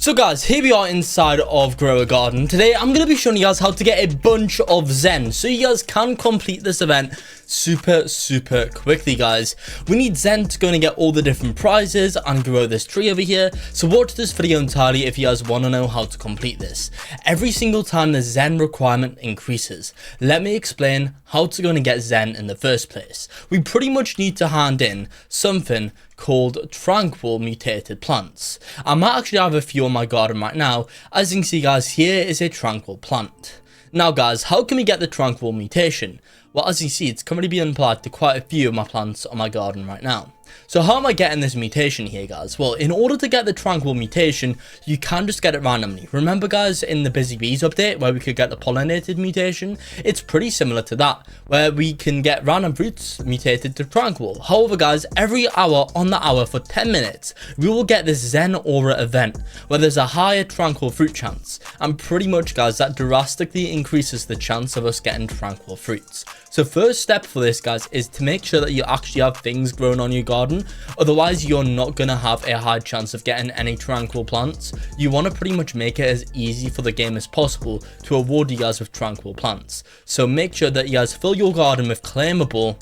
So guys, here we are inside of Grow a Garden. Today I'm going to be showing you guys how to get a bunch of Zen so you guys can complete this event super quickly, guys. We need Zen to go and get all the different prizes and grow this tree over here. So watch this video entirely if you guys want to know how to complete this. Every single time the Zen requirement increases, let me explain how to go and get Zen in the first place. We pretty much need to hand in something called tranquil mutated plants. I might actually have a few on my garden right now. As you can see, guys, here is a tranquil plant. Now guys, how can we get the tranquil mutation? Well, as you see, it's currently being applied to quite a few of my plants on my garden right now. So how am I getting this mutation here, guys? Well, in order to get the tranquil mutation, you can just get it randomly. Remember, guys, in the Busy Bees update where we could get the pollinated mutation? It's pretty similar to that, where we can get random fruits mutated to tranquil. However, guys, every hour on the hour for 10 minutes, we will get this Zen Aura event where there's a higher tranquil fruit chance. And pretty much, guys, that drastically increases the chance of us getting tranquil fruits. So first step for this, guys, is to make sure that you actually have things growing on your garden. Otherwise, you're not going to have a high chance of getting any tranquil plants. You want to pretty much make it as easy for the game as possible to award you guys with tranquil plants. So make sure that you guys fill your garden with claimable,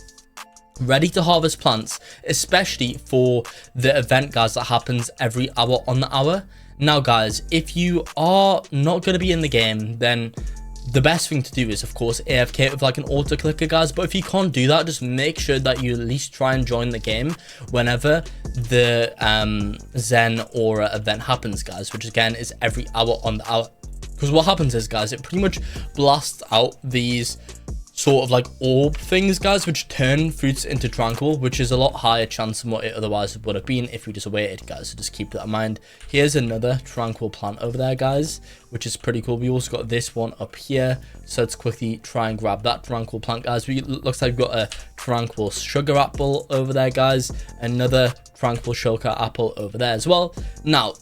ready to harvest plants, especially for the event, guys, that happens every hour on the hour. Now, guys, if you are not going to be in the game, then the best thing to do is, of course, AFK with like an auto clicker, guys. But if you can't do that, just make sure that you at least try and join the game whenever the Zen Aura event happens, guys, which again is every hour on the hour. Because what happens is, guys, it pretty much blasts out these sort of like orb things, guys, which turn fruits into tranquil, which is a lot higher chance than what it otherwise would have been if we just waited, guys. So just keep that in mind. Here's another tranquil plant over there, guys, which is pretty cool. We also got this one up here, so let's quickly try and grab that tranquil plant, guys. Looks like we've got a tranquil sugar apple over there, guys, another tranquil sugar apple over there as well. Now,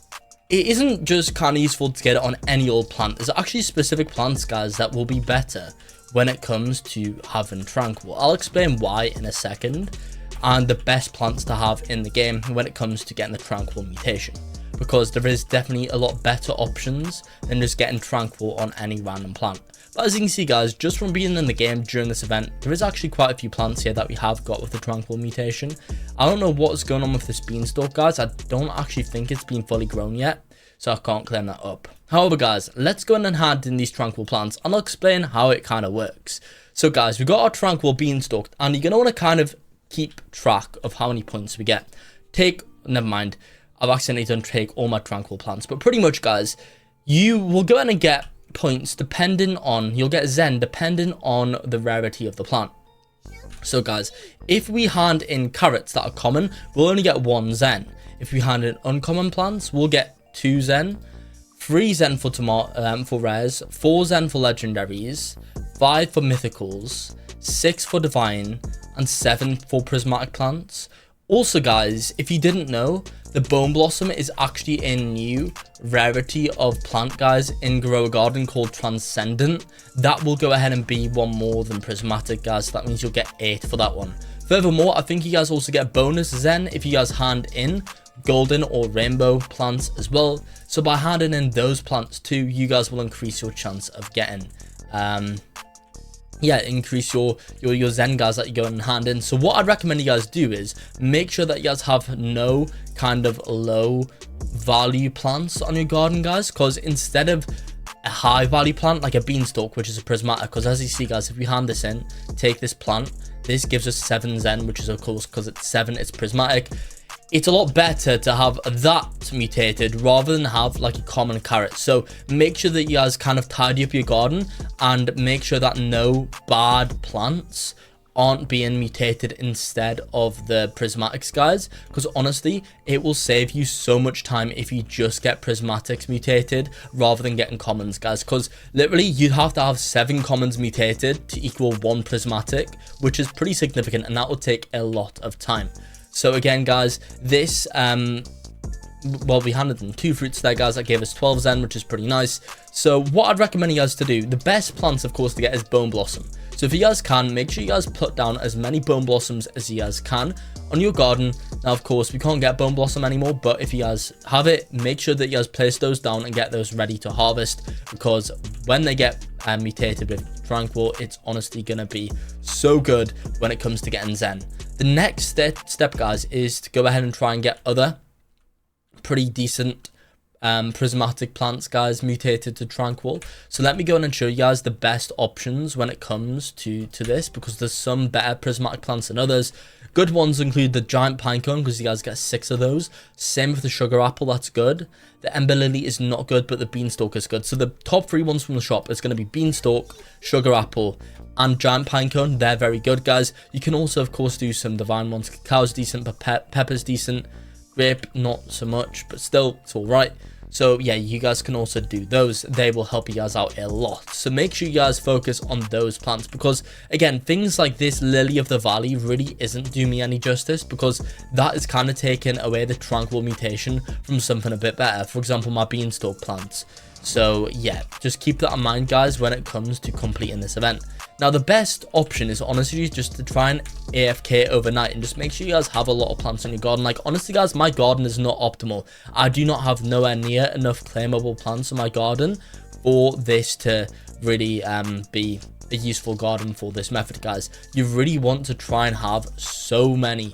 it isn't just kind of useful to get it on any old plant. There's actually specific plants, guys, that will be better when it comes to having tranquil. I'll explain why in a second, and the best plants to have in the game when it comes to getting the tranquil mutation, because there is definitely a lot better options than just getting tranquil on any random plant. But as you can see, guys, just from being in the game during this event, there is actually quite a few plants here that we have got with the tranquil mutation. I don't know what's going on with this beanstalk, guys. I don't actually think it's been fully grown yet, so I can't claim that up. However, guys, let's go and hand in these tranquil plants, and I'll explain how it kind of works. So, guys, we've got our tranquil beanstalk, and you're going to want to kind of keep track of how many points we get. Never mind, I've accidentally done take all my tranquil plants, but pretty much, guys, you will go in and get points depending on, you'll get Zen depending on the rarity of the plant. So, guys, if we hand in carrots that are common, we'll only get 1 Zen. If we hand in uncommon plants, we'll get 2 Zen, 3 Zen for rares, 4 Zen for legendaries, 5 for mythicals, 6 for divine, and 7 for prismatic plants. Also, guys, if you didn't know, the bone blossom is actually a new rarity of plant, guys, in Grow a Garden called transcendent. That will go ahead and be 1 more than prismatic, guys, so that means you'll get 8 for that one. Furthermore, I think you guys also get bonus Zen if you guys hand in golden or rainbow plants as well. So by handing in those plants too, you guys will increase your chance of getting increase your Zen, guys, that you go and hand in. So what I'd recommend you guys do is make sure that you guys have no kind of low value plants on your garden, guys, because instead of a high value plant like a beanstalk, which is a prismatic, because as you see, guys, if we hand this in, take this plant, this gives us 7 Zen, which is of course because it's 7, it's prismatic. It's a lot better to have that mutated rather than have like a common carrot. So make sure that you guys kind of tidy up your garden and make sure that no bad plants aren't being mutated instead of the prismatics, guys, because honestly, it will save you so much time if you just get prismatics mutated rather than getting commons, guys, because literally you'd have to have 7 commons mutated to equal 1 prismatic, which is pretty significant, and that will take a lot of time. So again, guys, this well, we handed them 2 fruits there, guys, that gave us 12 Zen, which is pretty nice. So what I'd recommend you guys to do, the best plants, of course, to get is bone blossom. So if you guys can, make sure you guys put down as many bone blossoms as you guys can on your garden. Now, of course, we can't get bone blossom anymore, but if you guys have it, make sure that you guys place those down and get those ready to harvest, because when they get mutated with tranquil, it's honestly gonna be so good when it comes to getting Zen. The next step, guys, is to go ahead and try and get other pretty decent prismatic plants, guys, mutated to tranquil. So let me go in and show you guys the best options when it comes to this, because there's some better prismatic plants than others. Good ones include the giant pinecone, because you guys get 6 of those. Same with the sugar apple, that's good. The ember lily is not good, but the beanstalk is good. So the top 3 ones from the shop is going to be beanstalk, sugar apple, and giant pinecone. They're very good, guys. You can also, of course, do some divine ones. Cacao's decent, but pepper's decent. Grape, not so much, but still, it's all right. So yeah, you guys can also do those. They will help you guys out a lot. So make sure you guys focus on those plants, because again, things like this lily of the valley really isn't doing me any justice, because that is kind of taking away the tranquil mutation from something a bit better. For example, my beanstalk plants. So yeah, just keep that in mind, guys, when it comes to completing this event. Now, the best option is honestly just to try and AFK overnight and just make sure you guys have a lot of plants in your garden. Like, honestly, guys, my garden is not optimal. I do not have nowhere near enough claimable plants in my garden for this to really be a useful garden for this method, guys. You really want to try and have so many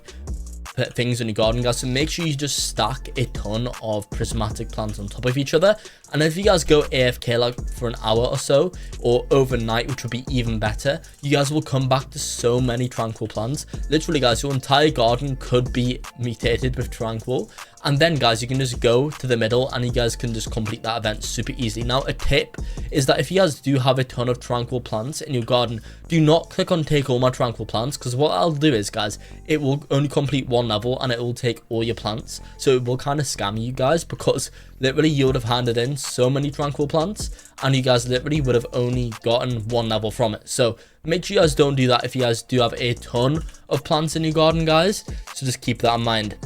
things in your garden, guys, so make sure you just stack a ton of prismatic plants on top of each other. And if you guys go AFK like for an hour or so, or overnight, which would be even better, you guys will come back to so many tranquil plants. Literally, guys, your entire garden could be mutated with tranquil. And then, guys, you can just go to the middle and you guys can just complete that event super easily. Now, a tip is that if you guys do have a ton of tranquil plants in your garden, do not click on take all my tranquil plants, because what I'll do is, guys, it will only complete 1 level and it will take all your plants. So it will kind of scam you guys, because literally you would have handed in so many tranquil plants and you guys literally would have only gotten 1 level from it. So make sure you guys don't do that if you guys do have a ton of plants in your garden, guys. So just keep that in mind.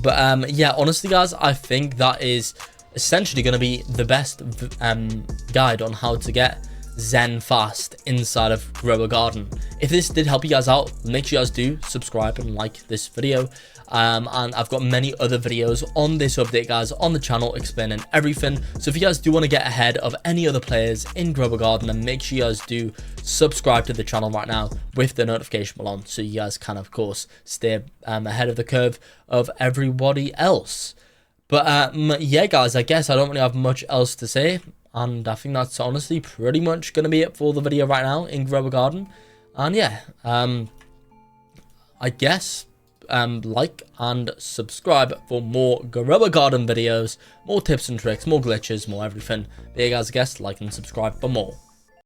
But yeah, honestly, guys, I think that is essentially going to be the best guide on how to get Zen fast inside of Grow a Garden. If this did help you guys out, make sure you guys do subscribe and like this video. And I've got many other videos on this update, guys, on the channel explaining everything. So if you guys do want to get ahead of any other players in Grow a Garden, then make sure you guys do subscribe to the channel right now with the notification bell on, so you guys can, of course, stay ahead of the curve of everybody else. But yeah, guys, I guess I don't really have much else to say. And I think that's honestly pretty much going to be it for the video right now in Grow a Garden. And yeah, I guess like and subscribe for more Grow a Garden videos, more tips and tricks, more glitches, more everything. But yeah, guys, I guess like and subscribe for more.